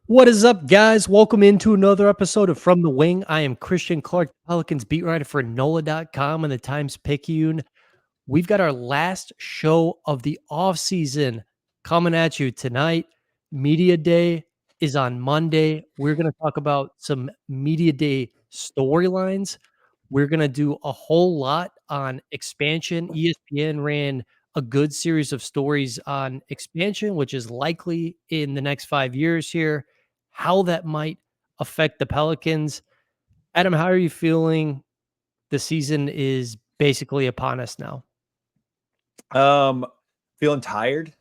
What is up, guys? Welcome into another episode of From the Wing. I am Christian Clark, Pelicans beat writer for NOLA.com and the Times-Picayune. We've got our last show of the offseason coming at you tonight. Media Day is on Monday. We're going to talk about some Media Day storylines. We're going to do a whole lot on expansion. ESPN ran a good series of stories on expansion, which is likely in the next 5 years here, how that might affect the Pelicans. Adam, how are you feeling? The season is basically upon us now. Um, Feeling tired,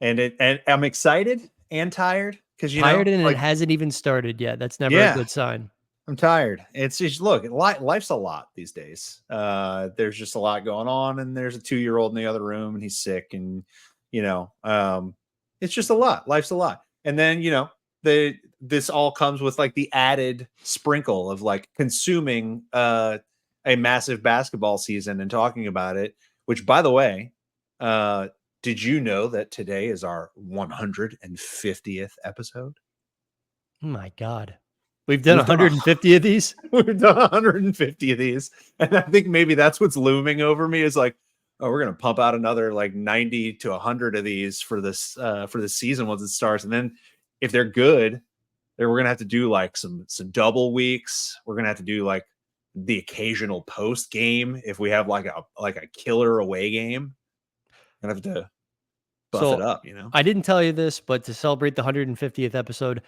and I'm excited and tired because Tired and it hasn't even started yet. That's never a yeah, good sign. I'm tired. It's just look, life's a lot these days. There's just a lot going on, and there's a 2-year-old in the other room, and he's sick, and you know, it's just a lot. Life's a lot, and then this all comes with like the added sprinkle of like consuming a massive basketball season and talking about it. Which, by the way, did you know that today is our 150th episode? Oh my God. We've done We've done 150 of these. We've done 150 of these, and I think maybe that's what's looming over me is like, oh, we're gonna pump out another like 90 to 100 of these for this season once it starts, and then if they're good, then we're gonna have to do like some double weeks. We're gonna have to do like the occasional post game if we have like a killer away game. Gonna have to buff it So up, you know. I didn't tell you this, but to celebrate the 150th episode,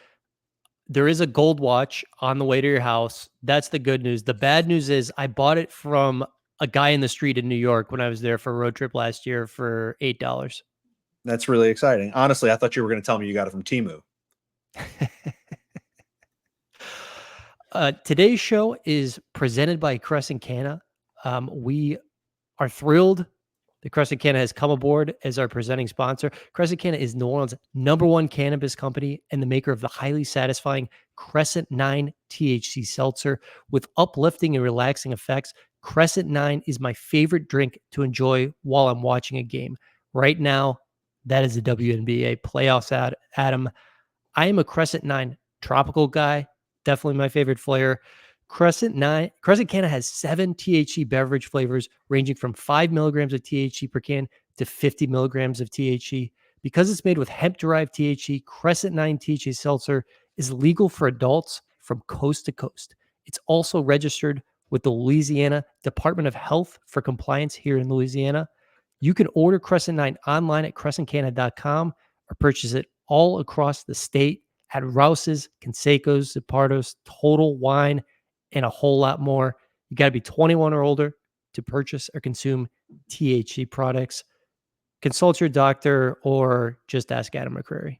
there is a gold watch on the way to your house. That's the good news. The bad news is I bought it from a guy in the street in New York when I was there for a road trip last year for $8. That's really exciting. Honestly, I thought you were going to tell me you got it from Timu. Today's show is presented by Crescent Canna. We are thrilled that Crescent Canna has come aboard as our presenting sponsor. Crescent Canna is New Orleans' #1 cannabis company and the maker of the highly satisfying Crescent 9 THC seltzer with uplifting and relaxing effects. Crescent 9 is my favorite drink to enjoy while I'm watching a game. Right now, that is the WNBA playoffs, Adam. I am a Crescent 9 tropical guy. Definitely my favorite flavor. Crescent Canna has 7 THC beverage flavors ranging from 5 milligrams of THC per can to 50 milligrams of THC. Because it's made with hemp-derived THC, Crescent 9 THC seltzer is legal for adults from coast to coast. It's also registered with the Louisiana Department of Health for compliance here in Louisiana. You can order Crescent 9 online at crescentcanna.com or purchase it all across the state at Rouse's, Canseco's, Zapardo's, Total Wine, and a whole lot more. You got to be 21 or older to purchase or consume THC products. Consult your doctor or just ask Adam McCrary.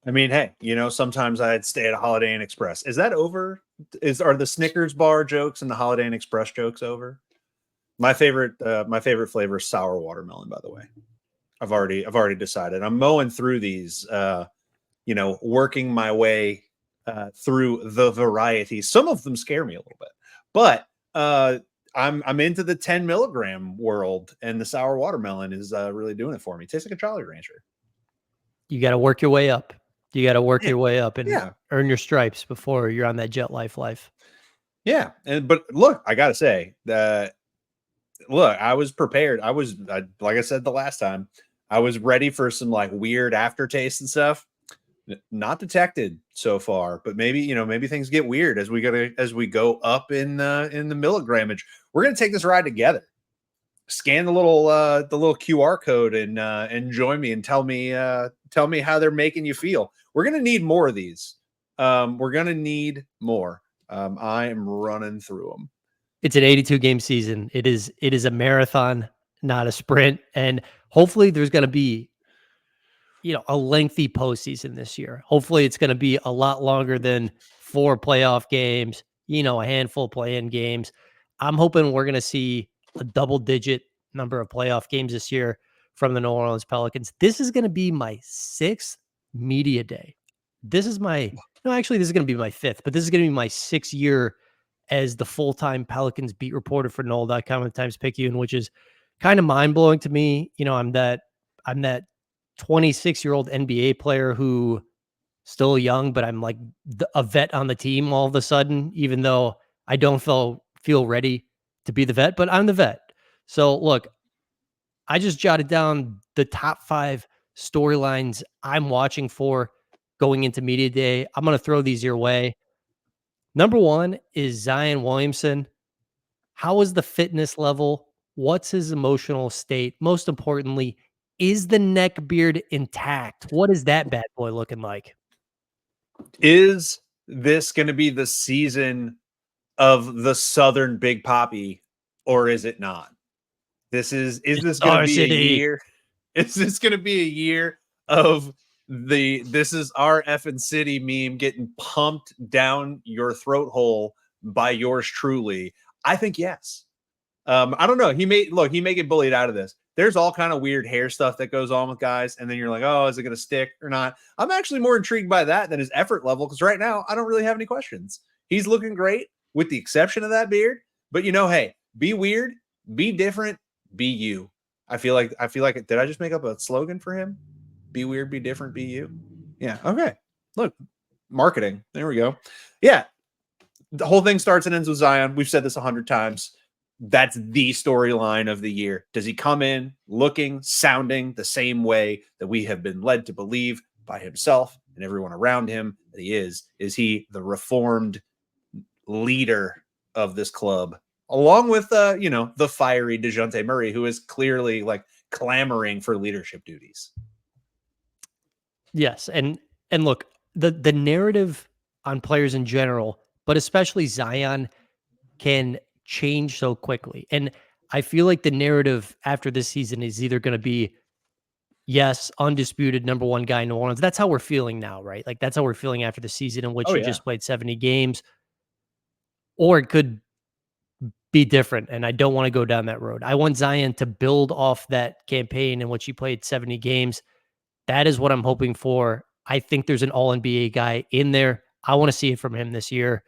I mean, hey, sometimes I'd stay at a Holiday Inn Express. Is that over? Are the Snickers bar jokes and the Holiday Inn Express jokes over? My favorite flavor is sour watermelon, by the way. I've already decided. I'm mowing through these, working my way through the varieties. Some of them scare me a little bit, but I'm into the 10 milligram world, and the sour watermelon is really doing it for me. Tastes like a Jolly Rancher. You got to work your way up. You got to work your way up and Yeah. earn your stripes before you're on that jet life. Yeah, but look, I gotta say that. Look, I was prepared. Like I said the last time, I was ready for some like weird aftertaste and stuff. Not detected so far, but maybe things get weird as we go up in the milligramage. We're gonna take this ride together. Scan the little QR code and join me and tell me how they're making you feel. We're gonna need more of these. We're gonna need more. I am running through them. It's an 82 game season. It is a marathon, not a sprint. And hopefully there's going to be, a lengthy postseason this year. Hopefully it's going to be a lot longer than 4 playoff games, a handful of play-in games. I'm hoping we're going to see a double-digit number of playoff games this year from the New Orleans Pelicans. This is going to be my 6th media day. This is going to be my 5th, but this is going to be my 6th year as the full-time Pelicans beat reporter for NOLA.com at Times-Picayune, which is kind of mind-blowing to me. I'm that 26-year-old NBA player who still young, but I'm like a vet on the team all of a sudden, even though I don't feel ready to be the vet, but I'm the vet. So look, I just jotted down the top 5 storylines I'm watching for going into media day. I'm going to throw these your way. Number 1 is Zion Williamson. How is the fitness level? What's his emotional state? Most importantly, is the neck beard intact? What is that bad boy looking like? Is this going to be the season of the Southern Big Poppy, or is it not? Is It's this going to our be a city. year? Is this going to be a year of the "this is our effing city" meme getting pumped down your throat hole by yours truly? I think yes. I don't know. He may get bullied out of this. There's all kind of weird hair stuff that goes on with guys, and then you're like, oh, is it going to stick or not? I'm actually more intrigued by that than his effort level because right now I don't really have any questions. He's looking great with the exception of that beard. But hey, be weird, be different, be you. I feel like did I just make up a slogan for him? Be weird, be different, be you. Yeah. Okay. Look, marketing. There we go. Yeah. The whole thing starts and ends with Zion. We've said this 100 times. That's the storyline of the year. Does he come in looking, sounding the same way that we have been led to believe by himself and everyone around him that he is? Is he the reformed leader of this club? Along with the fiery DeJounte Murray, who is clearly like clamoring for leadership duties. Yes, and look, the narrative on players in general, but especially Zion, can change so quickly. And I feel like the narrative after this season is either going to be yes, undisputed number 1 guy in New Orleans. That's how we're feeling now, right? Like that's how we're feeling after the season in which Oh he yeah. just played 70 games, or it could be different. And I don't want to go down that road. I want Zion to build off that campaign in which he played 70 games. That is what I'm hoping for. I think there's an all NBA guy in there. I want to see it from him this year.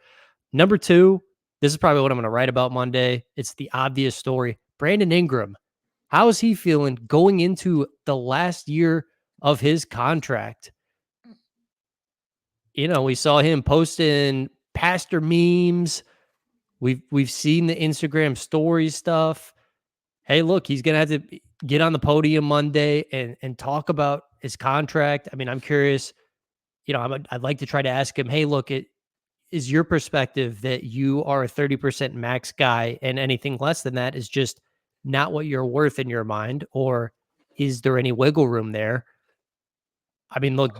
Number 2, this is probably what I'm going to write about Monday. It's the obvious story. Brandon Ingram. How is he feeling going into the last year of his contract? We saw him posting pastor memes. We've seen the Instagram story stuff. Hey, look, he's gonna have to get on the podium Monday and talk about his contract. I mean, I'm curious. I'd like to try to ask him. Hey, look, it is your perspective that you are a 30% max guy, and anything less than that is just not what you're worth in your mind, or is there any wiggle room there? I mean, look,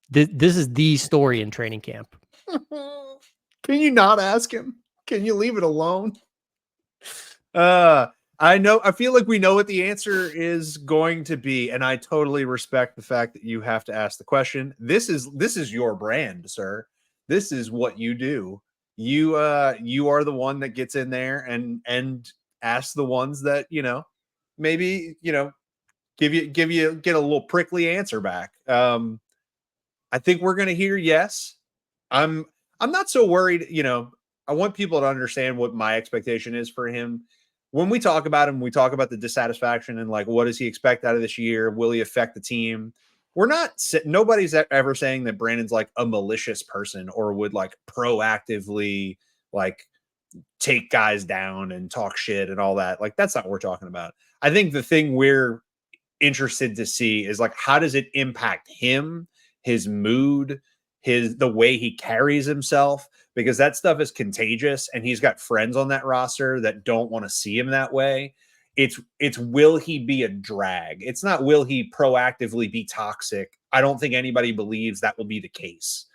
this is the story in training camp. Can you not ask him? Can you leave it alone? I feel like we know what the answer is going to be, and I totally respect the fact that you have to ask the question. This is your brand, sir. This is what you do. You are the one that gets in there and asks the ones that, maybe, get a little prickly answer back. I think we're going to hear yes. I'm I'm not so worried, I want people to understand what my expectation is for him. When we talk about him, we talk about the dissatisfaction and like what does he expect out of this year? Will he affect the team? We're not nobody's ever saying that Brandon's like a malicious person or would like proactively like take guys down and talk shit and all that. Like that's not what we're talking about. I think the thing we're interested to see is like how does it impact him, his mood, the way he carries himself, because that stuff is contagious and he's got friends on that roster that don't want to see him that way. It's will he be a drag? It's not will he proactively be toxic. I don't think anybody believes that will be the case.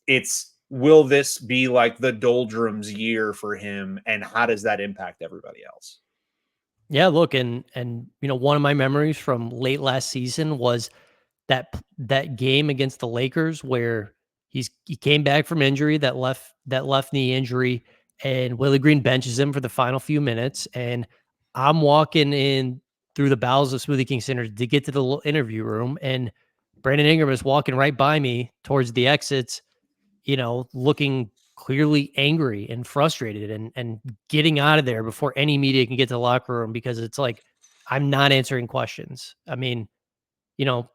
It's will this be like the doldrums year for him and how does that impact everybody else? Yeah, look, and one of my memories from late last season was that game against the Lakers where he came back from injury, that left knee injury, and Willie Green benches him for the final few minutes, and I'm walking in through the bowels of Smoothie King Center to get to the little interview room, and Brandon Ingram is walking right by me towards the exits, looking clearly angry and frustrated and getting out of there before any media can get to the locker room because it's like I'm not answering questions. I mean, you know,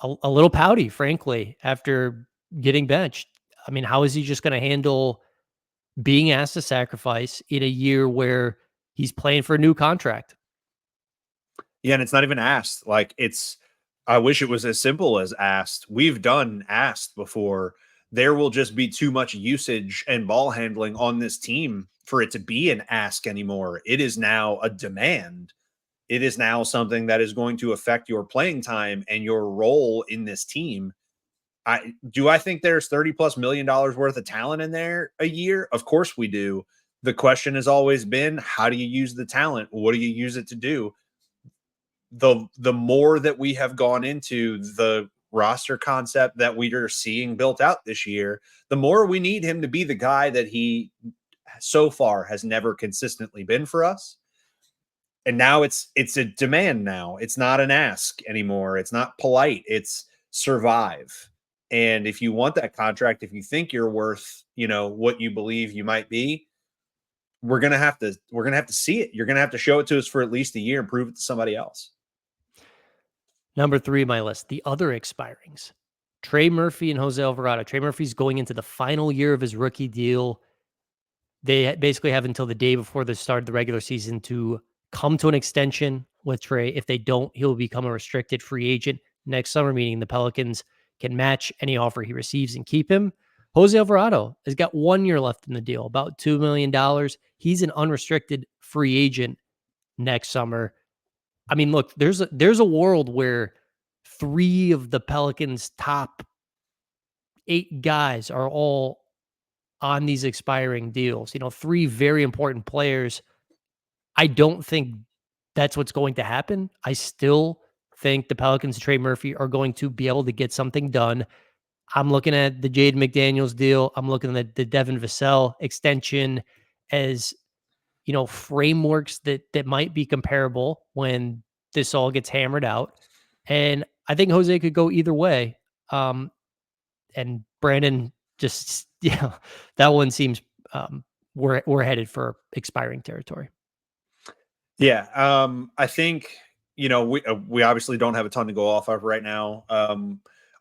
a little pouty, frankly, after getting benched. I mean, how is he just going to handle being asked to sacrifice in a year where he's playing for a new contract? Yeah, and it's not even asked. Like it's I wish it was as simple as asked. We've done asked before. There will just be too much usage and ball handling on this team for it to be an ask anymore. It is now a demand. It is now something that is going to affect your playing time and your role in this team. I think there's 30 plus $1 million worth of talent in there a year? Of course we do. The question has always been, how do you use the talent? What do you use it to do? The more that we have gone into the roster concept that we are seeing built out this year, the more we need him to be the guy that he so far has never consistently been for us. And now it's a demand now. It's not an ask anymore. It's not polite. It's survive. And if you want that contract, if you think you're worth, what you believe you might be, we're gonna have to see it. You're gonna have to show it to us for at least a year and prove it to somebody else. Number 3 on my list, the other expirings. Trey Murphy and Jose Alvarado. Trey Murphy's going into the final year of his rookie deal. They basically have until the day before the start of the regular season to come to an extension with Trey. If they don't, he'll become a restricted free agent next summer, meaning the Pelicans can match any offer he receives and keep him. Jose Alvarado has got 1 year left in the deal, about $2 million. He's an unrestricted free agent next summer. I mean, look, there's a world where 3 of the Pelicans' top 8 guys are all on these expiring deals. 3 very important players. I don't think that's what's going to happen. I still think the Pelicans and Trey Murphy are going to be able to get something done. I'm looking at the Jade McDaniels deal. I'm looking at the Devin Vassell extension as, frameworks that might be comparable when this all gets hammered out. And I think Jose could go either way. And Brandon just, that one seems we're headed for expiring territory. Yeah, I think we obviously don't have a ton to go off of right now.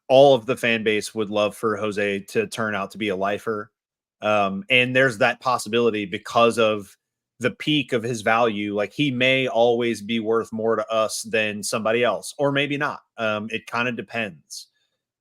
All of the fan base would love for Jose to turn out to be a lifer, and there's that possibility because of the peak of his value. Like he may always be worth more to us than somebody else, or maybe not. It kind of depends.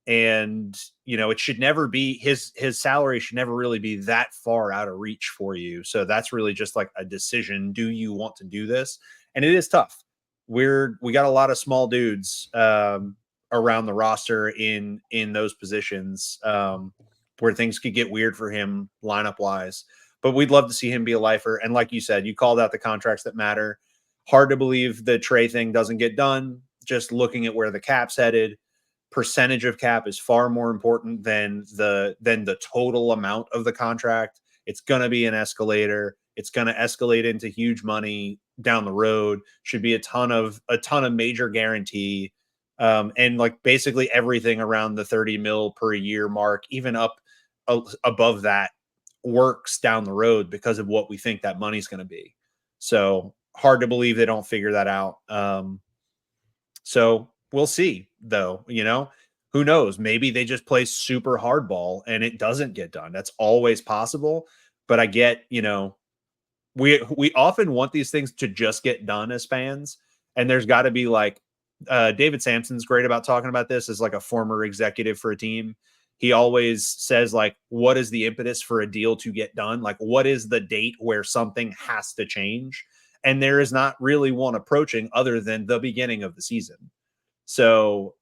And it should never be his salary should never really be that far out of reach for you. So that's really just like a decision. Do you want to do this? And it is tough. We got a lot of small dudes around the roster in those positions where things could get weird for him lineup wise. But we'd love to see him be a lifer. And like you said, you called out the contracts that matter. Hard to believe the Trey thing doesn't get done. Just looking at where the cap's headed, percentage of cap is far more important than the total amount of the contract. It's going to be an escalator. It's going to escalate into huge money down the road. Should be a ton of major guarantee, and like basically everything around the 30 mil per year mark, even up above that, works down the road because of what we think that money's going to be. So hard to believe they don't figure that out. So we'll see, though. Who knows? Maybe they just play super hardball and it doesn't get done. That's always possible. But I get, we often want these things to just get done as fans, and there's got to be like David Sampson's great about talking about this as like a former executive for a team. He always says like, what is the impetus for a deal to get done? Like, what is the date where something has to change? And there is not really one approaching other than the beginning of the season. So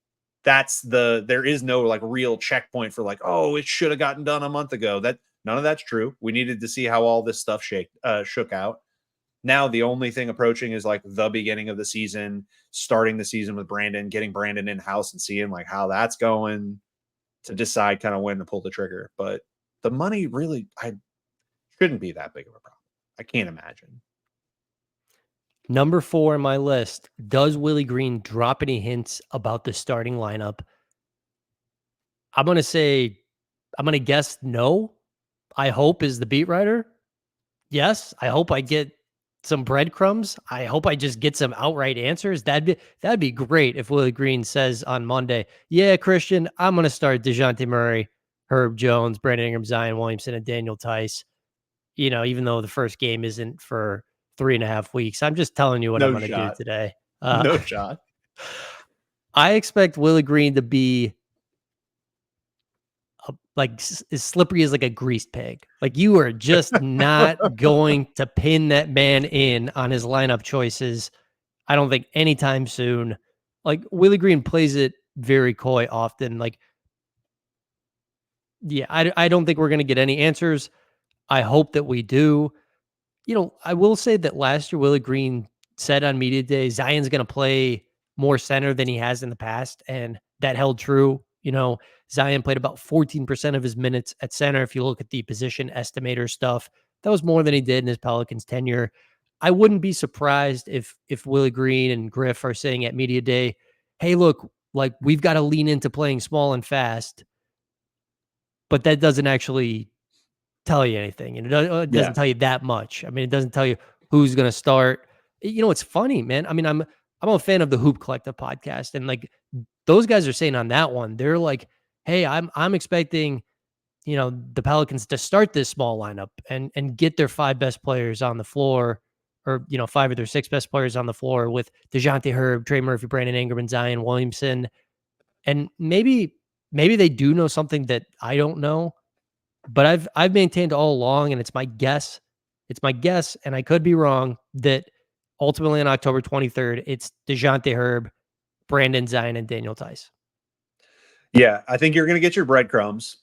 there is no like real checkpoint for like, oh, it should have gotten done a month ago. That none of that's true. We needed to see how all this stuff shook out. Now the only thing approaching is like the beginning of the season, starting the season with Brandon, getting Brandon in house and seeing like how that's going to decide kind of when to pull the trigger. But the money really, I shouldn't be that big of a problem. I can't imagine. Number 4 on my list, does Willie Green drop any hints about the starting lineup? I'm going to guess no. I hope is the beat writer. Yes, I hope I get some breadcrumbs. I hope I just get some outright answers. That'd be great if Willie Green says on Monday, yeah, Christian, I'm gonna start DeJounte Murray, Herb Jones, Brandon Ingram, Zion Williamson, and Daniel Tice. Even though the first game isn't for 3.5 weeks. I'm just telling you what I'm No gonna do shot. today. No shot. I expect Willie Green to be like as slippery as like a greased pig. Like you are just not going to pin that man in on his lineup choices. I don't think anytime soon. Like Willie Green plays it very coy often. Like, yeah, I don't think we're going to get any answers. I hope that we do. I will say that last year, Willie Green said on media day, Zion's going to play more center than he has in the past. And that held true. Zion played about 14% of his minutes at center. If you look at the position estimator stuff, that was more than he did in his Pelicans tenure. I wouldn't be surprised if Willie Green and Griff are saying at media day, hey, look, like we've got to lean into playing small and fast, but that doesn't actually tell you anything, and it doesn't Yeah. tell you that much. I mean, it doesn't tell you who's going to start. It's funny, man. I mean, I'm a fan of the Hoop Collective podcast, and like those guys are saying on that one, they're like, "Hey, I'm expecting the Pelicans to start this small lineup and get their five best players on the floor, or five of their six best players on the floor with DeJounte Herb, Trey Murphy, Brandon Ingram, and Zion Williamson, and maybe they do know something that I don't know." But I've maintained all along, and it's my guess, and I could be wrong, that ultimately on October 23rd, it's DeJounte Herb, Brandon Zion, and Daniel Tice. Yeah, I think you're going to get your breadcrumbs.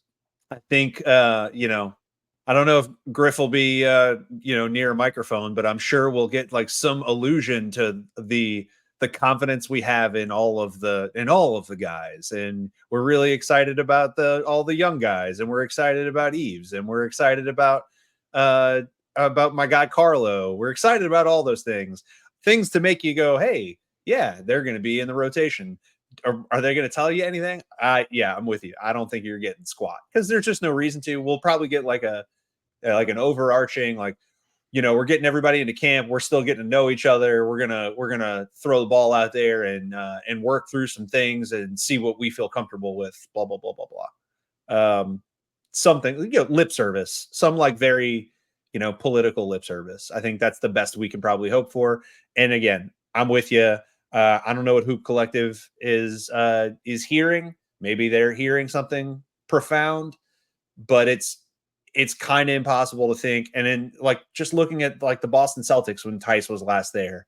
I think, I don't know if Griff will be, near a microphone, but I'm sure we'll get like some allusion to the confidence we have in all of the guys, and we're really excited about all the young guys, and we're excited about Eves, and we're excited about my guy Carlo. We're excited about all those things to make you go, hey, yeah, they're going to be in the rotation. Are they going to tell you anything? Yeah, I'm with you. I don't think you're getting squat because there's just no reason to. We'll probably get like an overarching, like, we're getting everybody into camp. We're still getting to know each other. We're gonna throw the ball out there and work through some things and see what we feel comfortable with. Blah blah blah blah blah. Something, lip service, some like very political lip service. I think that's the best we can probably hope for. And again, I'm with you. I don't know what Hoop Collective is hearing. Maybe they're hearing something profound, but it's kind of impossible to think. And then, like, just looking at like the Boston Celtics when Tice was last there,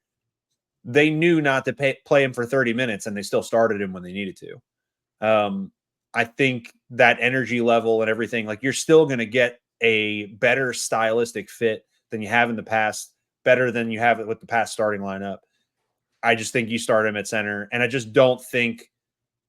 they knew not to play him for 30 minutes, and they still started him when they needed to. I think that energy level and everything, like, you're still going to get a better stylistic fit than you have in the past, better than you have it with the past starting lineup. I just think you start him at center, and I just don't think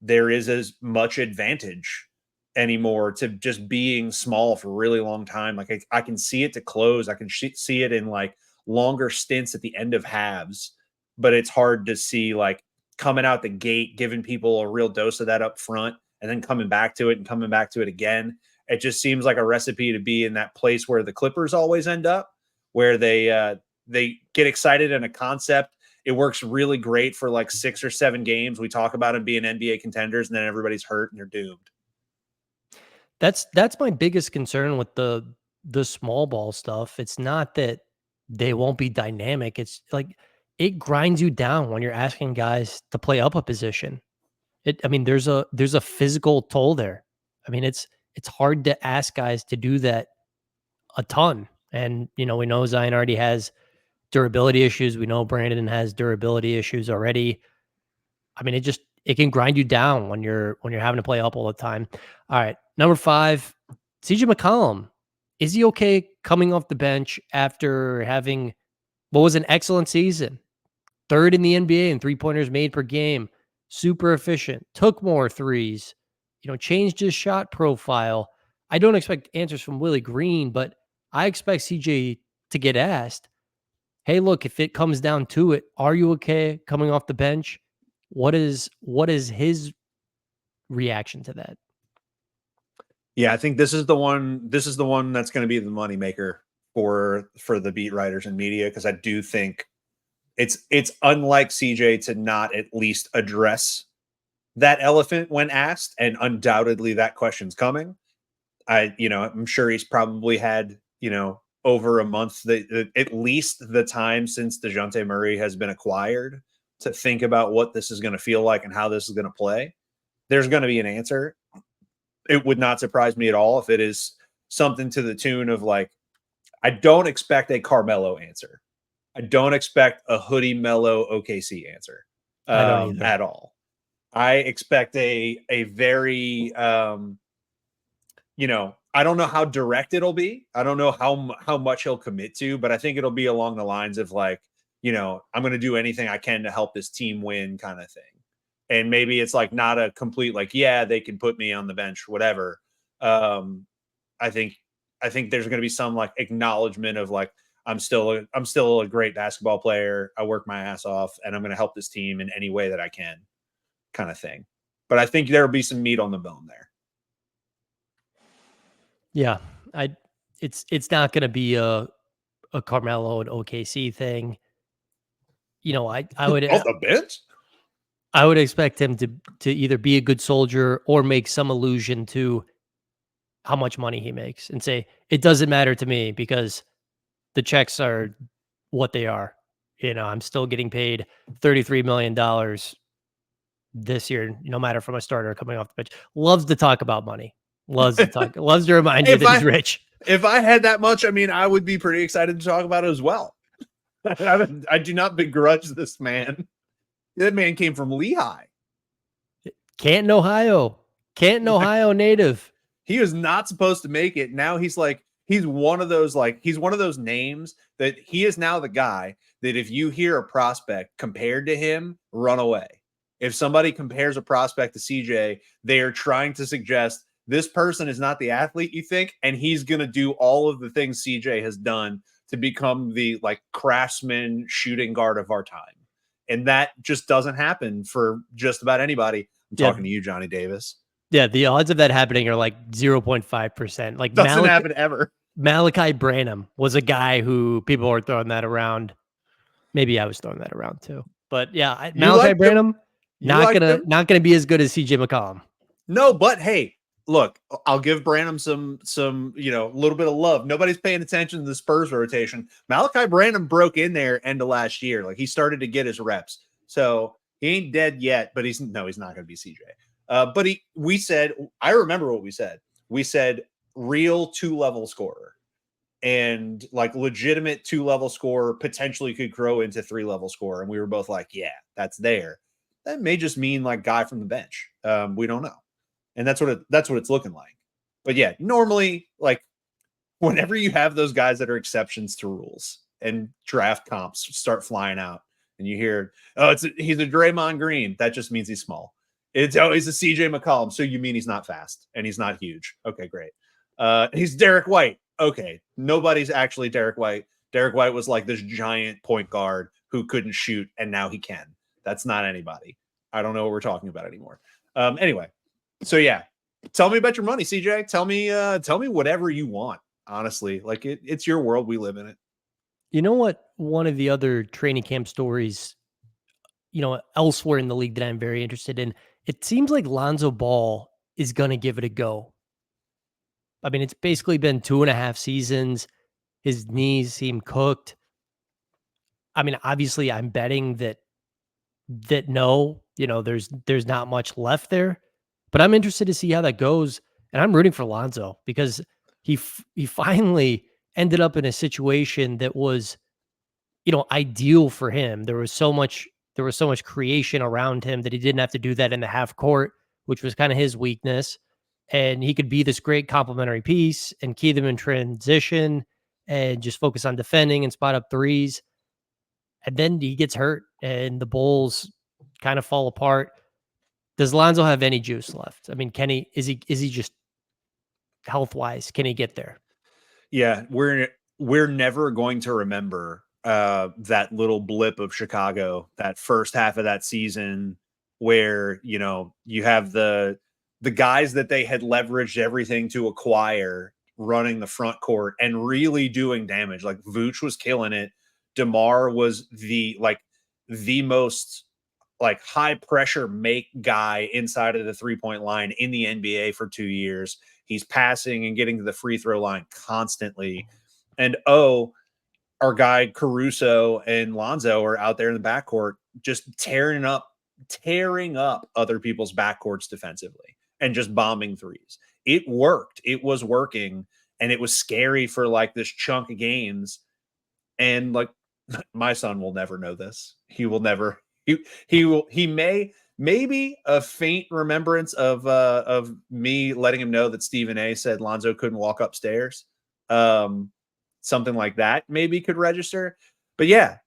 there is as much advantage anymore to just being small for a really long time. Like, I can see it to close. I can see it in like longer stints at the end of halves, but it's hard to see like coming out the gate, giving people a real dose of that up front, and then coming back to it and coming back to it again. It just seems like a recipe to be in that place where the Clippers always end up, where they get excited in a concept. It works really great for like 6 or 7 games. We talk about them being NBA contenders, and then everybody's hurt and they're doomed. That's my biggest concern with the small ball stuff. It's not that they won't be dynamic. It's like it grinds you down when you're asking guys to play up a position. I mean, there's a physical toll there. I mean, it's hard to ask guys to do that a ton. And we know Zion already has durability issues. We know Brandon has durability issues already. I mean, it can grind you down when you're having to play up all the time. All right, number 5, CJ McCollum. Is he okay coming off the bench after having what was an excellent season? Third in the NBA in three-pointers made per game. Super efficient. Took more threes. Changed his shot profile. I don't expect answers from Willie Green, but I expect CJ to get asked, hey, look, if it comes down to it, are you okay coming off the bench? What is his reaction to that? Yeah, I think this is the one that's going to be the moneymaker for the beat writers and media, because I do think it's unlike CJ to not at least address that elephant when asked, and undoubtedly that question's coming. I'm sure he's probably had, over a month, at least the time since DeJounte Murray has been acquired, to think about what this is going to feel like and how this is going to play. There's going to be an answer. It would not surprise me at all if it is something to the tune of like, I don't expect a Carmelo answer. I don't expect a Hoodie Mello OKC answer I don't either. at all. I expect a very I don't know how direct it'll be. I don't know how much he'll commit to, but I think it'll be along the lines of like, I'm going to do anything I can to help this team win kind of thing. And maybe it's like not a complete like, yeah, they can put me on the bench, whatever. I think there's going to be some like acknowledgement of like, I'm still a great basketball player. I work my ass off, and I'm going to help this team in any way that I can, kind of thing. But I think there'll be some meat on the bone there. Yeah, it's not going to be a Carmelo and OKC thing. I would off the bench. I would expect him to either be a good soldier or make some allusion to how much money he makes and say it doesn't matter to me because the checks are what they are. I'm still getting paid $33 million this year, no matter if I'm a starter or coming off the bench. Loves to talk about money. Loves to remind you that he's rich. If I had that much, I mean, I would be pretty excited to talk about it as well. I do not begrudge this man. That man came from Lehigh. Canton, Ohio. Native. He was not supposed to make it. Now he's one of those names that he is now the guy that if you hear a prospect compared to him, run away. If somebody compares a prospect to CJ, they are trying to suggest this person is not the athlete you think, and he's going to do all of the things CJ has done to become the like craftsman shooting guard of our time. And that just doesn't happen for just about anybody. I'm talking to you, Johnny Davis. Yeah, the odds of that happening are like 0.5%. Like doesn't happen ever. Malachi Branham was a guy who people were throwing that around. Maybe I was throwing that around too. But yeah, Malachi Branham not gonna be as good as CJ McCollum. No, but hey, look, I'll give Branham some little bit of love. Nobody's paying attention to the Spurs rotation. Malachi Branham broke in there end of last year. Like he started to get his reps. So he ain't dead yet, but he's not going to be CJ. But I remember what we said. We said real 2-level scorer, and like legitimate 2-level scorer potentially could grow into 3-level scorer. And we were both like, yeah, that's there. That may just mean like guy from the bench. We don't know. And that's what it's looking like. But yeah, normally, like whenever you have those guys that are exceptions to rules and draft comps start flying out, and you hear, he's a Draymond Green, that just means he's small. He's a CJ McCollum, so you mean he's not fast and he's not huge. Okay, great. He's Derek White. Okay, nobody's actually Derek White. Derek White was like this giant point guard who couldn't shoot, and now he can. That's not anybody. I don't know what we're talking about anymore. Anyway. So yeah, tell me about your money, CJ. Tell me whatever you want. Honestly, like it's your world. We live in it. You know what? One of the other training camp stories, elsewhere in the league that I'm very interested in, it seems like Lonzo Ball is going to give it a go. I mean, it's basically been 2.5 seasons. His knees seem cooked. I mean, obviously I'm betting that no, there's not much left there. But I'm interested to see how that goes, and I'm rooting for Lonzo because he finally ended up in a situation that was, ideal for him. There was so much creation around him that he didn't have to do that in the half court, which was kind of his weakness, and he could be this great complementary piece and key them in transition and just focus on defending and spot up threes. And then he gets hurt, and the Bulls kind of fall apart. Does Lonzo have any juice left? I mean, is he just health-wise, can he get there? Yeah, we're never going to remember that little blip of Chicago, that first half of that season where, you have the guys that they had leveraged everything to acquire running the front court and really doing damage. Like Vooch was killing it. DeMar was the most like high pressure make guy inside of the 3-point line in the NBA for 2 years. He's passing and getting to the free throw line constantly. And our guy Caruso and Lonzo are out there in the backcourt just tearing up other people's backcourts defensively and just bombing threes. It worked. It was working, and it was scary for like this chunk of games. And like my son will never know this. He will never. He may maybe a faint remembrance of me letting him know that Stephen A said Lonzo couldn't walk upstairs. Something like that maybe could register. But yeah,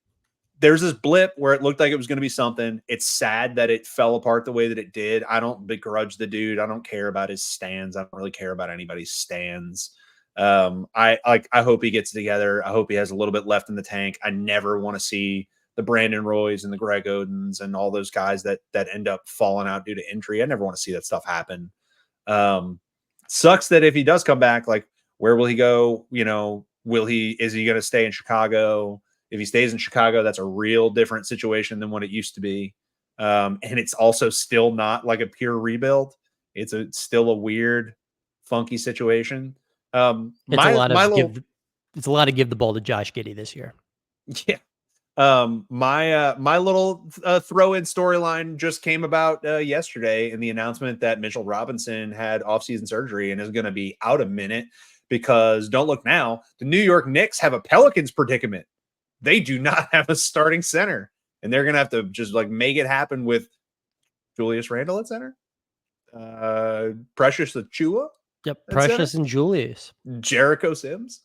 there's this blip where it looked like it was going to be something. It's sad that it fell apart the way that it did. I don't begrudge the dude. I don't care about his stands. I don't really care about anybody's stands. I hope he gets together. I hope he has a little bit left in the tank. I never want to see the Brandon Roys and the Greg Odens and all those guys that end up falling out due to injury. I never want to see that stuff happen. Sucks that if he does come back, like where will he go? You know, is he going to stay in Chicago? If he stays in Chicago, that's a real different situation than what it used to be. And it's also still not like a pure rebuild. It's still a weird, funky situation. It's a lot to give the ball to Josh Giddey this year. Yeah. My little throw-in storyline just came about yesterday in the announcement that Mitchell Robinson had offseason surgery and is going to be out a minute because don't look now, the New York Knicks have a Pelicans predicament. They do not have a starting center, and they're going to have to just like make it happen with Julius Randle at center, Precious Achua. Yep, Precious center, and Julius. Jericho Sims.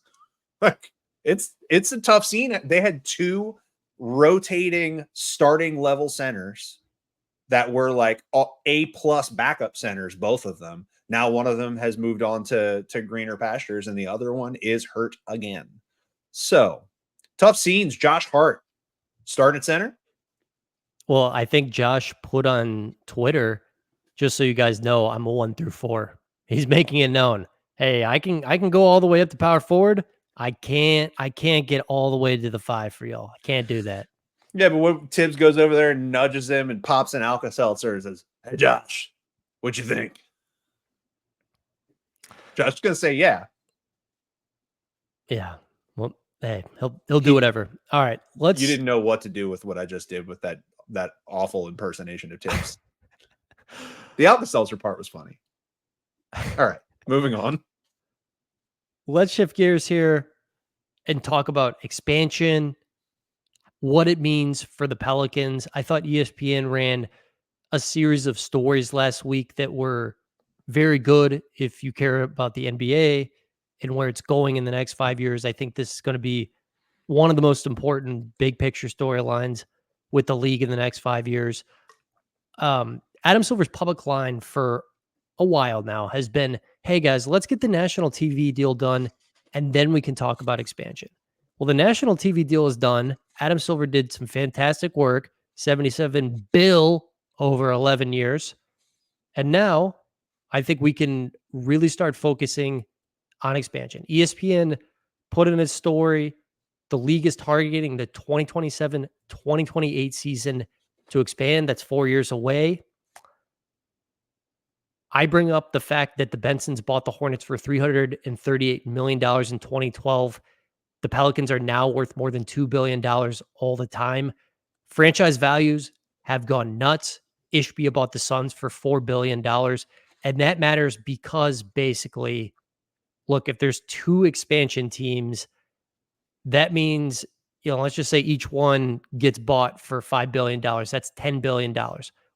Like it's a tough scene. They had two rotating starting level centers that were like A+ backup centers, both of them. Now one of them has moved on to greener pastures, and the other one is hurt again. So tough scenes. Josh Hart starting at center. Well, I think Josh put on Twitter, just so you guys know, I'm a 1 through 4. He's making it known. Hey, I can go all the way up to power forward. I can't get all the way to the 5 for y'all. I can't do that. Yeah, but when Tibbs goes over there and nudges him and pops an Alka-Seltzer and says, "Hey, Josh, what'd you think?" Josh is gonna say, "Yeah." Yeah. Well, hey, he'll do whatever. All right, You didn't know what to do with what I just did with that awful impersonation of Tibbs. The Alka-Seltzer part was funny. All right, moving on. Let's shift gears here and talk about expansion, what it means for the Pelicans. I thought ESPN ran a series of stories last week that were very good if you care about the NBA and where it's going in the next 5 years. I think this is going to be one of the most important big picture storylines with the league in the next 5 years. Adam Silver's public line for a while now has been, hey guys, let's get the national TV deal done and then we can talk about expansion. Well, the national TV deal is done. Adam Silver did some fantastic work, $77 billion over 11 years. And now I think we can really start focusing on expansion. ESPN put in a story, the league is targeting the 2027-2028 season to expand. That's 4 years away. I bring up the fact that the Bensons bought the Hornets for $338 million in 2012. The Pelicans are now worth more than $2 billion all the time. Franchise values have gone nuts. Ishbia bought the Suns for $4 billion. And that matters because basically, look, if there's 2 expansion teams, that means, let's just say each one gets bought for $5 billion. That's $10 billion.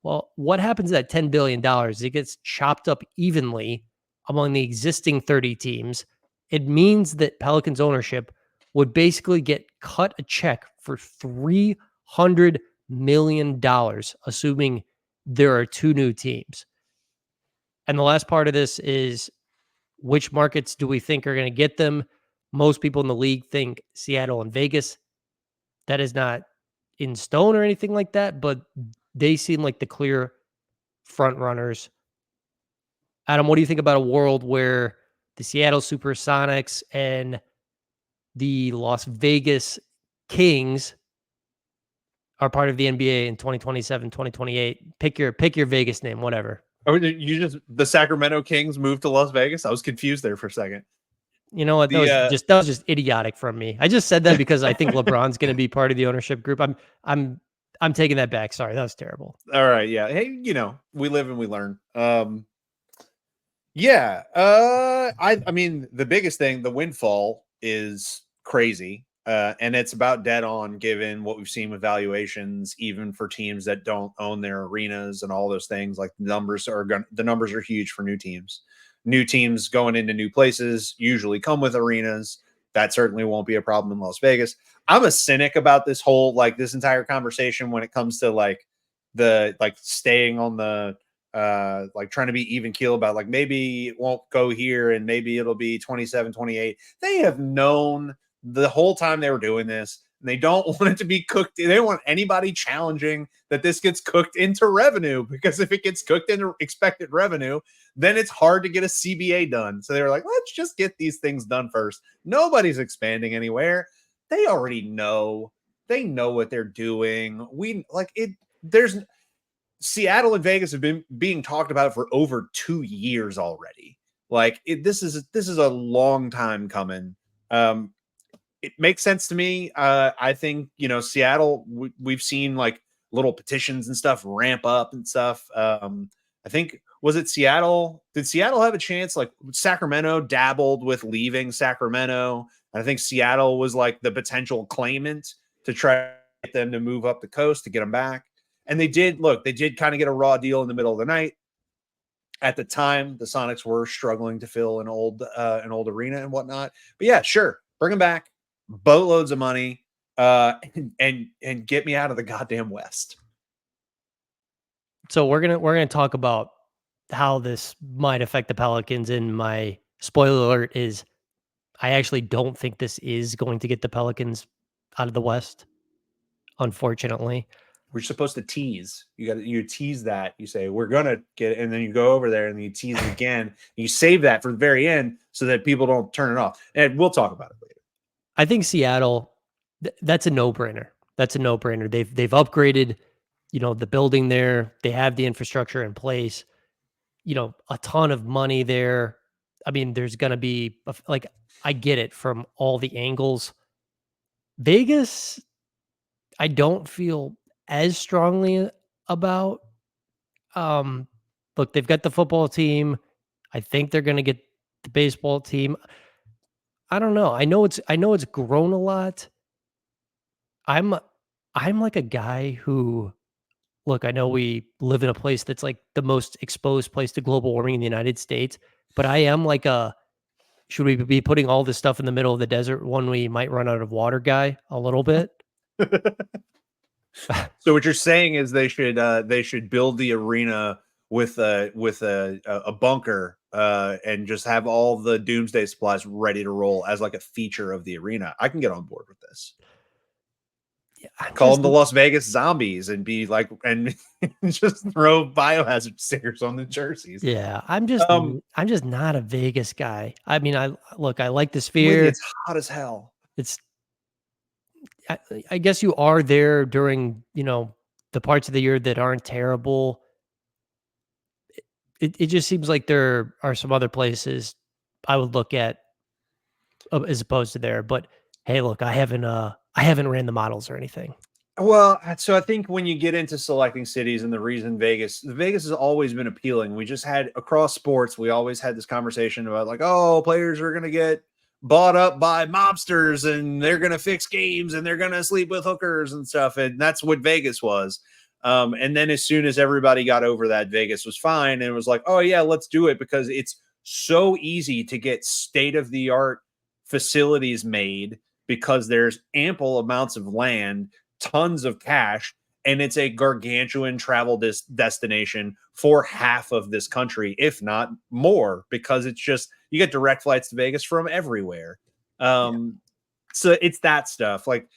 Well, what happens to that $10 billion? It gets chopped up evenly among the existing 30 teams. It means that Pelicans ownership would basically get cut a check for $300 million, assuming there are 2 new teams. And the last part of this is, which markets do we think are going to get them? Most people in the league think Seattle and Vegas. That is not in stone or anything like that, but they seem like the clear front runners. Adam, what do you think about a world where the Seattle Supersonics and the Las Vegas Kings are part of the NBA in 2027, 2028. Pick your Vegas name, whatever. Oh, you just the Sacramento Kings moved to Las Vegas? I was confused there for a second. You know what? That was The just idiotic from me. I just said that because I think LeBron's going to be part of the ownership group. I'm taking that back. Sorry, that was terrible. all right, yeah. Hey, we live and we learn. Yeah. I mean, the biggest thing, the windfall is crazy. And it's about dead on given what we've seen with valuations, even for teams that don't own their arenas and all those things. Like the numbers are huge for new teams. New teams going into new places usually come with arenas. That certainly won't be a problem in Las Vegas. I'm a cynic about this entire conversation when it comes to the staying on the like trying to be even keel about like maybe it won't go here and maybe it'll be 27, 28. They have known the whole time they were doing this, and they don't want it to be cooked. They don't want anybody challenging that this gets cooked into revenue, because if it gets cooked into expected revenue, then it's hard to get a CBA done. So they were like, let's just get these things done first. Nobody's expanding anywhere. They already know. They know what they're doing. There's Seattle and Vegas have been being talked about for over 2 years already. This is a long time coming. It makes sense to me. I think Seattle. We've seen like little petitions and stuff ramp up and stuff. I think was it Seattle? Did Seattle have a chance? Like Sacramento dabbled with leaving Sacramento. I think Seattle was like the potential claimant to try to get them to move up the coast to get them back. And they did kind of get a raw deal in the middle of the night. At the time, the Sonics were struggling to fill an old arena and whatnot. But yeah, sure, bring them back, boatloads of money, and get me out of the goddamn West. So we're gonna talk about how this might affect the Pelicans. And my spoiler alert is, I actually don't think this is going to get the Pelicans out of the West, unfortunately. We're supposed to tease. You tease that. You say we're gonna get it, and then you go over there and you tease it again. You save that for the very end so that people don't turn it off. And we'll talk about it later. I think Seattle, that's a no-brainer. That's a no-brainer. They've upgraded, the building there. They have the infrastructure in place. A ton of money there. I mean, there's gonna be I get it from all the angles. Vegas, I don't feel as strongly about. Um, Look, they've got the football team. I think they're gonna get the baseball team. I don't know. I know it's grown a lot. I'm I'm like a guy who, look, I know we live in a place that's like the most exposed place to global warming in the United States, but I am like should we be putting all this stuff in the middle of the desert when we might run out of water guy a little bit? So what you're saying is they should build the arena with a bunker and just have all the doomsday supplies ready to roll as like a feature of the arena. I can get on board with this. Yeah, Call them the Las Vegas Zombies and be like, and just throw biohazard stickers on the jerseys. Yeah, I'm just not a Vegas guy. I mean, I like the With you, Sphere. it's hot as hell. It's I, I guess you are there during, the parts of the year that aren't terrible. It just seems like there are some other places I would look at as opposed to there. But hey, look, I haven't ran the models or anything. Well, so I think when you get into selecting cities and the reason Vegas has always been appealing. We just had across sports, we always had this conversation about like, oh, players are going to get bought up by mobsters and they're going to fix games and they're going to sleep with hookers and stuff. And that's what Vegas was. And then as soon as everybody got over that, Vegas was fine. And it was like, oh yeah, let's do it because it's so easy to get state of the art facilities made because there's ample amounts of land, tons of cash, and it's a gargantuan travel destination for half of this country, if not more, because it's just you get direct flights to Vegas from everywhere. So it's that stuff. Like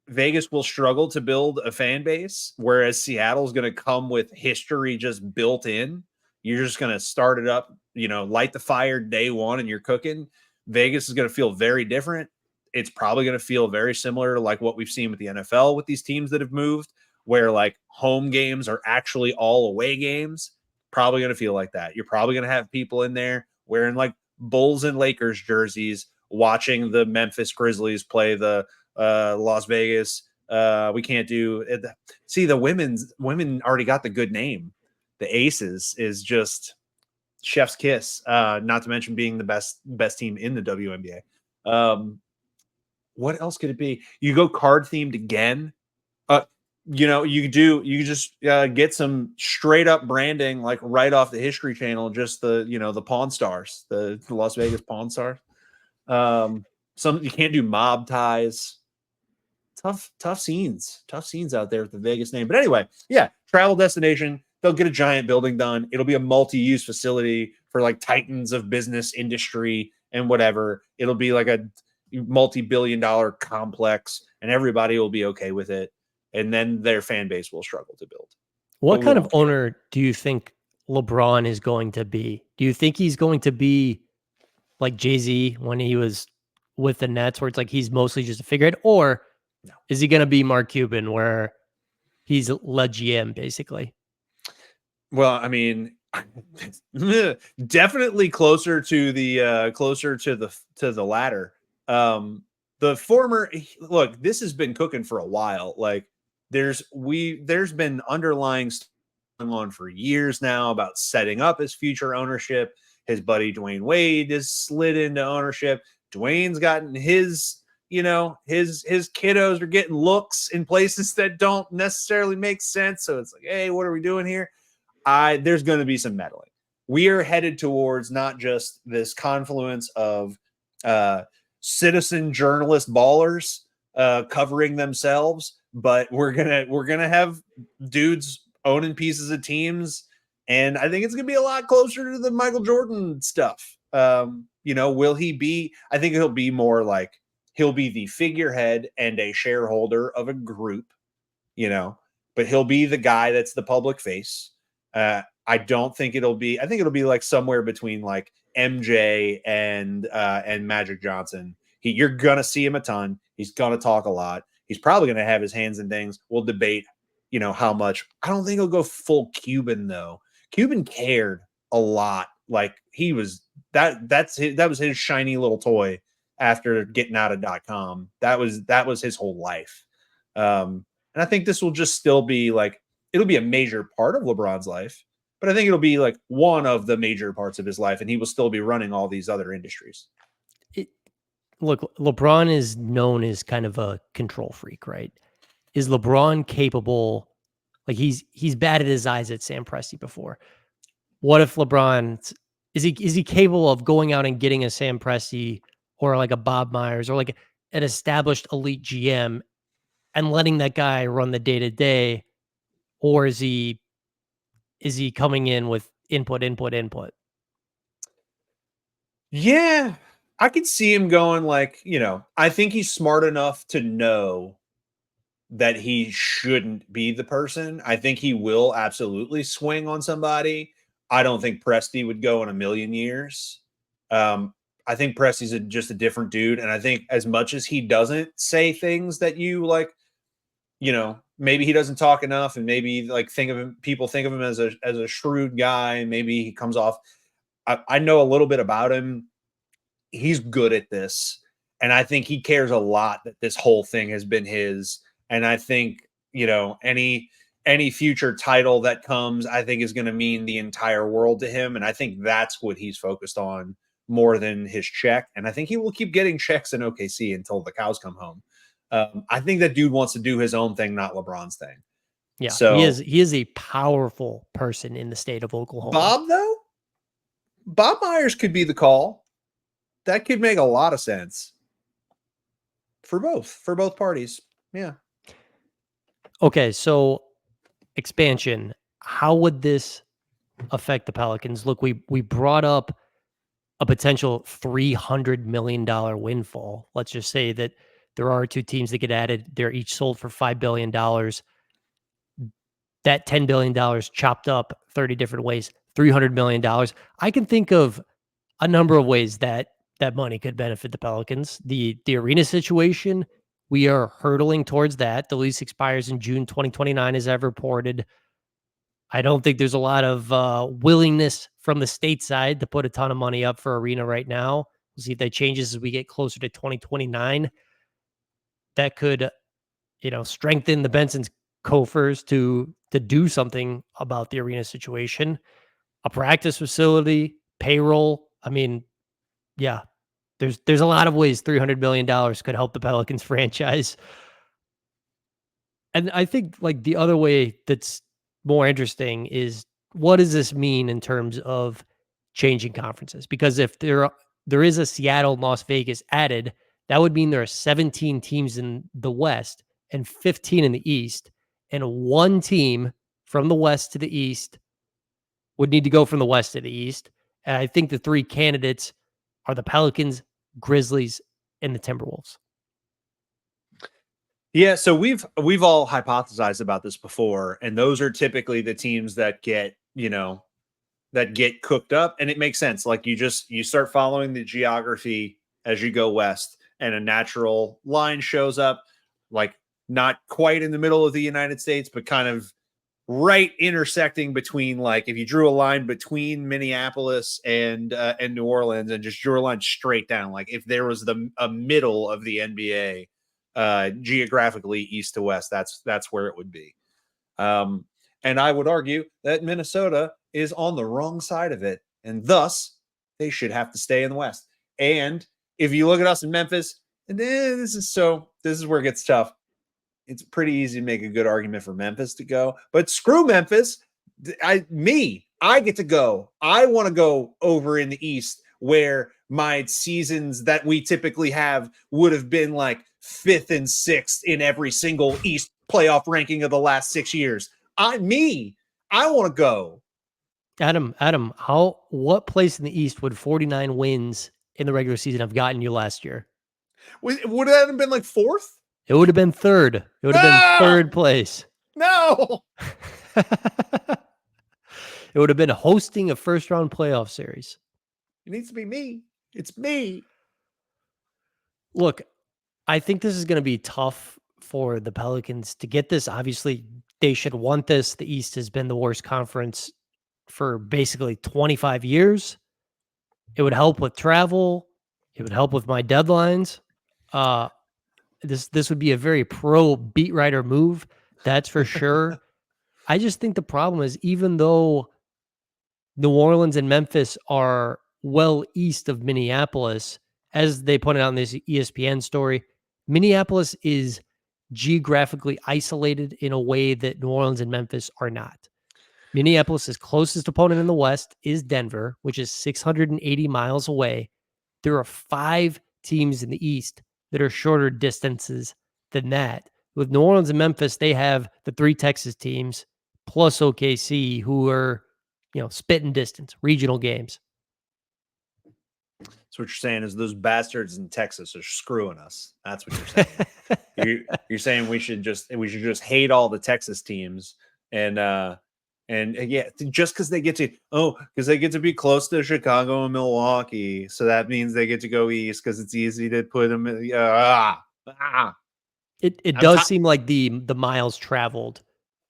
Vegas will struggle to build a fan base, whereas Seattle's going to come with history just built in. You're just going to start it up, light the fire day one and you're cooking. Vegas is going to feel very different. It's probably going to feel very similar to like what we've seen with the NFL with these teams that have moved, where like home games are actually all away games. Probably going to feel like that. You're probably going to have people in there wearing like Bulls and Lakers jerseys, watching the Memphis Grizzlies play the Las Vegas. We can't do it. See, the women already got the good name. The Aces is just chef's kiss. Not to mention being the best team in the WNBA. What else could it be? You go card themed again. You just get some straight up branding like right off the History Channel, just the Pawn Stars, the Las Vegas Pawn Stars. Some you can't do mob ties. Tough scenes out there with the Vegas name. But anyway, yeah, travel destination. They'll get a giant building done. It'll be a multi-use facility for like titans of business industry and whatever. It'll be like a multi-billion-dollar complex, and everybody will be okay with it. And then their fan base will struggle to build. What kind of owner do you think LeBron is going to be? Do you think he's going to be like Jay-Z when he was with the Nets, where it's like he's mostly just a figurehead, or is he going to be Mark Cuban, where he's Le GM basically? Well, I mean, definitely closer to the latter. The former, look, this has been cooking for a while. Like there's been underlying stuff going on for years now about setting up his future ownership. His buddy Dwayne Wade has slid into ownership. Dwayne's gotten his kiddos are getting looks in places that don't necessarily make sense. So it's like, hey, what are we doing here? There's going to be some meddling. We are headed towards not just this confluence of citizen journalist ballers covering themselves, but we're gonna have dudes owning pieces of teams, and I think it's gonna be a lot closer to the Michael Jordan stuff. Will he be? I think he'll be more like he'll be the figurehead and a shareholder of a group, but he'll be the guy that's the public face. I don't think it'll be. I think it'll be like somewhere between like MJ and Magic Johnson. You're gonna see him a ton. He's gonna talk a lot. He's probably gonna have his hands in things. We'll debate, how much. I don't think he'll go full Cuban though. Cuban cared a lot. Like he was that was his shiny little toy after getting out of .com. That was his whole life. And I think this will just still be like it'll be a major part of LeBron's life. But I think it'll be like one of the major parts of his life, and he will still be running all these other industries. Look, LeBron is known as kind of a control freak, right? Is LeBron capable? Like he's batted his eyes at Sam Presti before. What if LeBron is he capable of going out and getting a Sam Presti or like a Bob Myers or like an established elite GM and letting that guy run the day to day, or is he coming in with input? Yeah, I could see him going like, I think he's smart enough to know that he shouldn't be the person. I think he will absolutely swing on somebody. I don't think Presti would go in a million years. I think Presti's just a different dude. And I think as much as he doesn't say things that you like, maybe he doesn't talk enough, and maybe like people think of him as a shrewd guy, and maybe he comes off. I know a little bit about him. He's good at this, and I think he cares a lot that this whole thing has been his. And I think any future title that comes, I think is going to mean the entire world to him, and I think that's what he's focused on more than his check. And I think he will keep getting checks in OKC until the cows come home. I think that dude wants to do his own thing, not LeBron's thing. Yeah, so he is a powerful person in the state of Oklahoma. Bob Myers could be the call. That could make a lot of sense for both parties. Yeah. Okay, so expansion. How would this affect the Pelicans? Look, we brought up a potential $300 million windfall. Let's just say that there are two teams that get added. They're each sold for $5 billion. That $10 billion chopped up 30 different ways. $300 million. I can think of a number of ways that that money could benefit the Pelicans. The arena situation, we are hurtling towards that. The lease expires in June 2029, as I've reported. I don't think there's a lot of willingness from the state side to put a ton of money up for arena right now. We'll see if that changes as we get closer to 2029. That could, strengthen the Benson's coffers to do something about the arena situation. A practice facility, payroll. I mean, yeah, there's a lot of ways $300 million could help the Pelicans franchise. And I think like the other way that's more interesting is what does this mean in terms of changing conferences? Because if there is a Seattle and Las Vegas added, that would mean there are 17 teams in the West and 15 in the East, and one team from the West to the East would need to go from the West to the East. And I think the three candidates are the Pelicans, Grizzlies, and the Timberwolves. Yeah, so we've all hypothesized about this before, and those are typically the teams that get, that get cooked up, and it makes sense. Like you start following the geography as you go west, and a natural line shows up, like not quite in the middle of the United States, but kind of right intersecting between, like if you drew a line between Minneapolis and New Orleans and just drew a line straight down, like if there was a middle of the NBA geographically east to west, that's where it would be. And I would argue that Minnesota is on the wrong side of it, and thus they should have to stay in the West. And if you look at us in Memphis, this is where it gets tough. It's pretty easy to make a good argument for Memphis to go, but screw Memphis. I get to go. I want to go over in the East where my seasons that we typically have would have been like 5th and 6th in every single East playoff ranking of the last 6 years. I want to go. Adam, what place in the East would 49 wins in the regular season have gotten you last year? Would that have been like 4th? It would have been 3rd. It would have been 3rd place. No. It would have been hosting a first round playoff series. It needs to be me. It's me. Look, I think this is going to be tough for the Pelicans to get this. Obviously, they should want this. The East has been the worst conference for basically 25 years. It would help with travel. It would help with my deadlines. This would be a very pro beat writer move. That's for sure. I just think the problem is, even though New Orleans and Memphis are well east of Minneapolis, as they pointed out in this ESPN story, Minneapolis is geographically isolated in a way that New Orleans and Memphis are not. Minneapolis' closest opponent in the West is Denver, which is 680 miles away. There are 5 teams in the East that are shorter distances than that. With New Orleans and Memphis, they have the 3 Texas teams plus OKC, who are, spitting distance, regional games. So what you're saying is those bastards in Texas are screwing us. That's what you're saying. You're saying we should just hate all the Texas teams and yeah, just because they get to be close to Chicago and Milwaukee, so that means they get to go east because it's easy to put them. It does seem like the miles traveled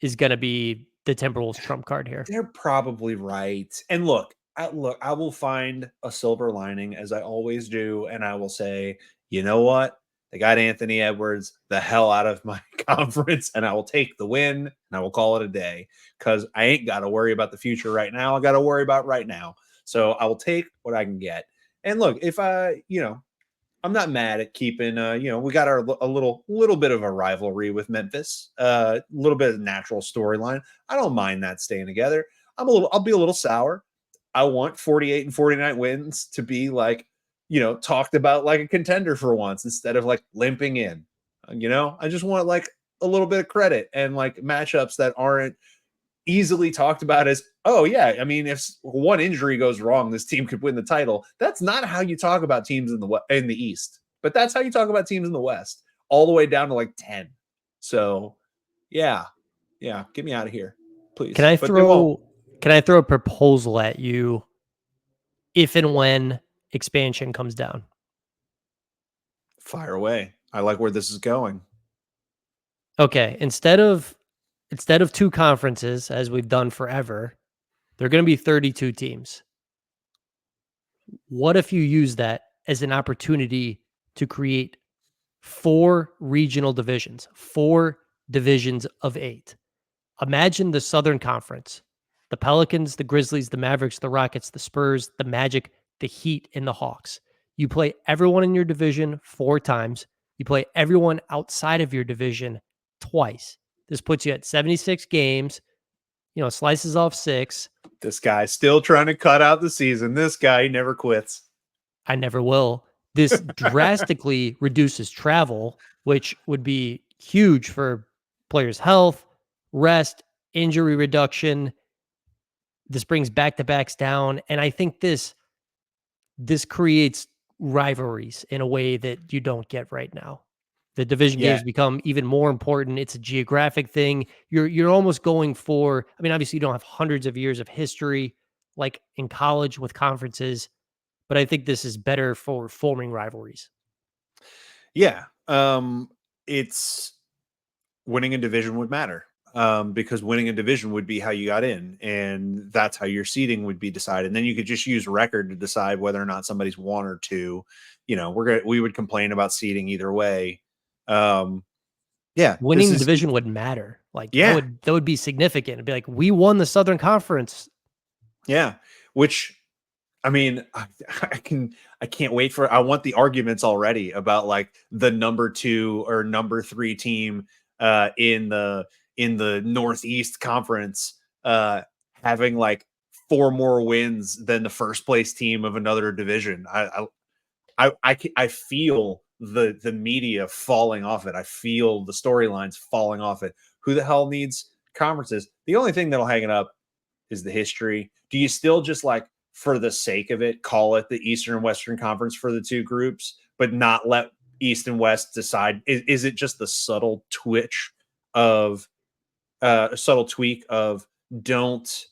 is going to be the Timberwolves trump card here. They're probably right. And look, I will find a silver lining, as I always do, and I will say, you know what? They got Anthony Edwards the hell out of my conference, and I will take the win, and I will call it a day, because I ain't got to worry about the future right now. I got to worry about right now. So I will take what I can get. And look, if I'm not mad at keeping, we got a little bit of a rivalry with Memphis, a little bit of natural storyline. I don't mind that staying together. I'll be a little sour. I want 48 and 49 wins to be like, talked about like a contender for once instead of like limping in. I just want like a little bit of credit and like matchups that aren't easily talked about as, oh yeah, I mean, if one injury goes wrong, this team could win the title. That's not how you talk about teams in the East, but that's how you talk about teams in the West, all the way down to like 10. So yeah, get me out of here, please. Can I throw Can I throw a proposal at you if and when expansion comes down? Fire away. I like where this is going. Okay, instead of two conferences as we've done forever, there are going to be 32 teams. What if you use that as an opportunity to create four regional divisions, four divisions of 8? Imagine the Southern Conference, the Pelicans, the Grizzlies, the Mavericks, the Rockets, the Spurs, the Magic, the Heat, and the Hawks. You play everyone in your division 4 times. You play everyone outside of your division twice. This puts you at 76 games, slices off 6. This guy's still trying to cut out the season. This guy never quits. I never will. This drastically reduces travel, which would be huge for players' health, rest, injury reduction. This brings back-to-backs down, and I think this creates rivalries in a way that you don't get right now. The division Yeah. games become even more important. It's a geographic thing. You're almost going for, I mean, obviously you don't have hundreds of years of history like in college with conferences, but I think this is better for forming rivalries. Yeah. It's winning a division would matter. Because winning a division would be how you got in, and that's how your seeding would be decided. And then you could just use record to decide whether or not somebody's 1 or 2. We would complain about seeding either way. Yeah, Winning the division would matter. Like yeah, that would be significant. It'd be like, we won the Southern Conference. yeah. Which, I mean, I can't wait for. I want the arguments already about like the number 2 or number 3 team in the Northeast Conference having like 4 more wins than the first place team of another division. I feel the media falling off it. I feel the storylines falling off it. Who the hell needs conferences? The only thing that'll hang it up is the history. Do you still just like for the sake of it call it the Eastern and Western Conference for the 2 groups, but not let East and West decide? Is it just the subtle twitch of a subtle tweak of don't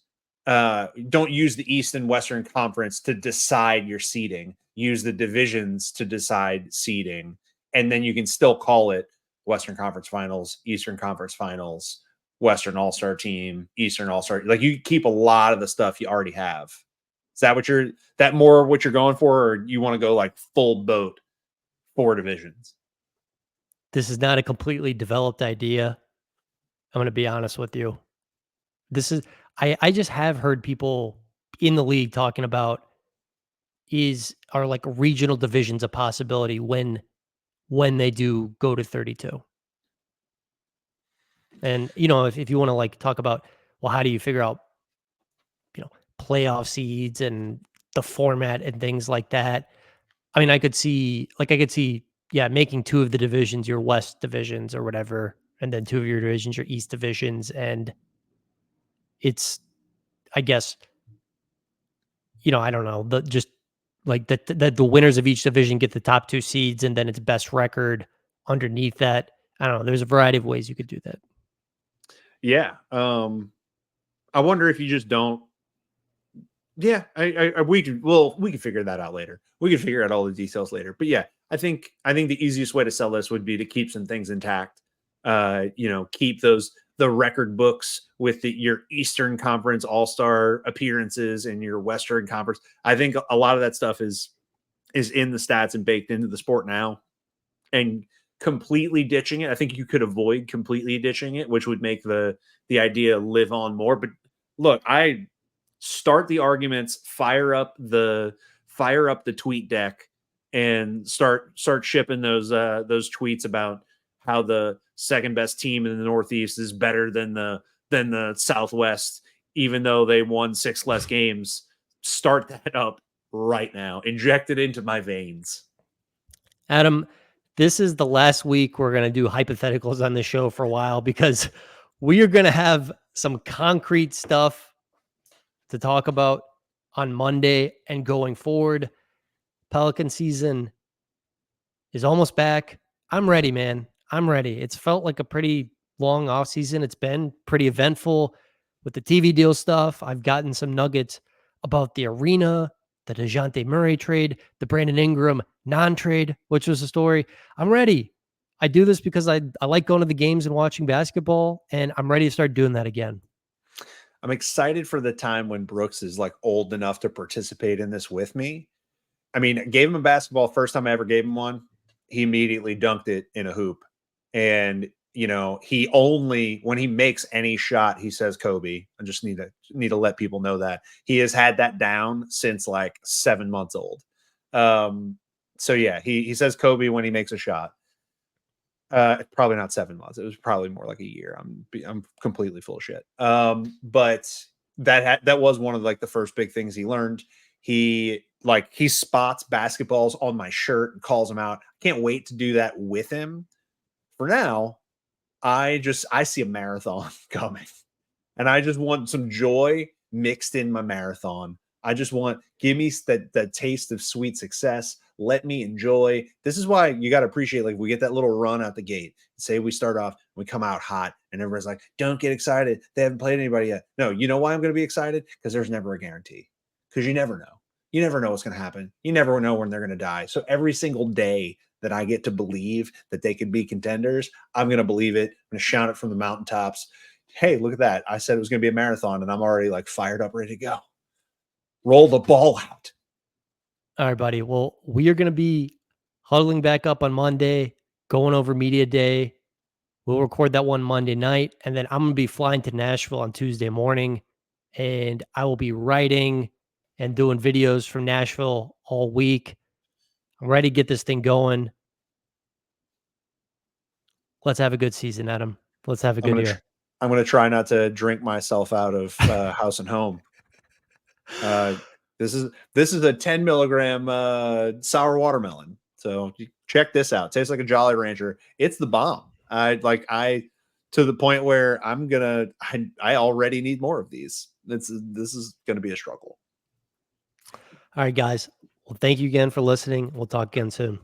use the East and Western Conference to decide your seeding. Use the divisions to decide seeding, and then you can still call it Western Conference Finals, Eastern Conference Finals, Western All-Star Team, Eastern All-Star. Like you keep a lot of the stuff you already have. Is that what you're going for, or you want to go like full boat 4 divisions? This is not a completely developed idea. I'm going to be honest with you. This is I just have heard people in the league talking about are like regional divisions a possibility when they do go to 32. And if you want to like talk about, well, how do you figure out playoff seeds and the format and things like that? I mean, I could see yeah, making 2 of the divisions your West divisions or whatever, and then 2 of your divisions your East divisions, and it's, I guess, I don't know, just like the winners of each division get the top 2 seeds, and then it's best record underneath that. I don't know. There's a variety of ways you could do that. Yeah. I wonder if you just don't. Yeah, we can figure that out later. We can figure out all the details later. But yeah, I think the easiest way to sell this would be to keep some things intact. Keep the record books with your Eastern Conference All-Star appearances and your Western Conference. I think a lot of that stuff is in the stats and baked into the sport now. And completely ditching it, I think you could avoid completely ditching it, which would make the idea live on more. But look, I start the arguments, fire up the tweet deck, and start shipping those tweets about how the second best team in the Northeast is better than the Southwest, even though they won 6 less games. Start that up right now. Inject it into my veins. Adam, this is the last week we're going to do hypotheticals on the show for a while, because we are going to have some concrete stuff to talk about on Monday and going forward. Pelican season is almost back. I'm ready, man. I'm ready. It's felt like a pretty long off season. It's been pretty eventful. with the TV deal stuff. I've gotten some nuggets about the arena, the DeJounte Murray trade, the Brandon Ingram non-trade, which was a story. I'm ready. I do this because I like going to the games and watching basketball, and I'm ready to start doing that again. I'm excited for the time when Brooks is like old enough to participate in this with me. I mean, gave him a basketball first time I ever gave him one. He immediately dunked it in a hoop. And, you know, he only when he makes any shot, he says Kobe. I just need to let people know that. He has had that down since like 7 months old. So yeah, he says Kobe when he makes a shot. Probably not 7 months. It was probably more like a year. I'm completely full of shit. But that was one of like the first big things he learned. He spots basketballs on my shirt and calls them out. I can't wait to do that with him. For now, I see a marathon coming, and I just want some joy mixed in my marathon. I just want give me that taste of sweet success. Let me enjoy. This is why you got to appreciate like we get that little run out the gate. Say we start off, we come out hot, and everyone's like, "Don't get excited. They haven't played anybody yet." No, you know why I'm going to be excited? Because there's never a guarantee. Because you never know. You never know what's going to happen. You never know when they're going to die. So every single day that I get to believe that they could be contenders, I'm going to believe it. I'm going to shout it from the mountaintops. Hey, look at that. I said it was going to be a marathon, and I'm already like fired up, ready to go. Roll the ball out. All right, buddy. Well, we are going to be huddling back up on Monday, going over media day. We'll record that one Monday night, and then I'm going to be flying to Nashville on Tuesday morning, and I will be writing and doing videos from Nashville all week. I'm ready to get this thing going. Let's have a good season, Adam. Let's have a good year. I'm gonna try not to drink myself out of house and home. This is a 10 milligram sour watermelon. So check this out. Tastes like a Jolly Rancher. It's the bomb. I to the point where I already need more of these. This is gonna be a struggle. All right, guys. Well, thank you again for listening. We'll talk again soon.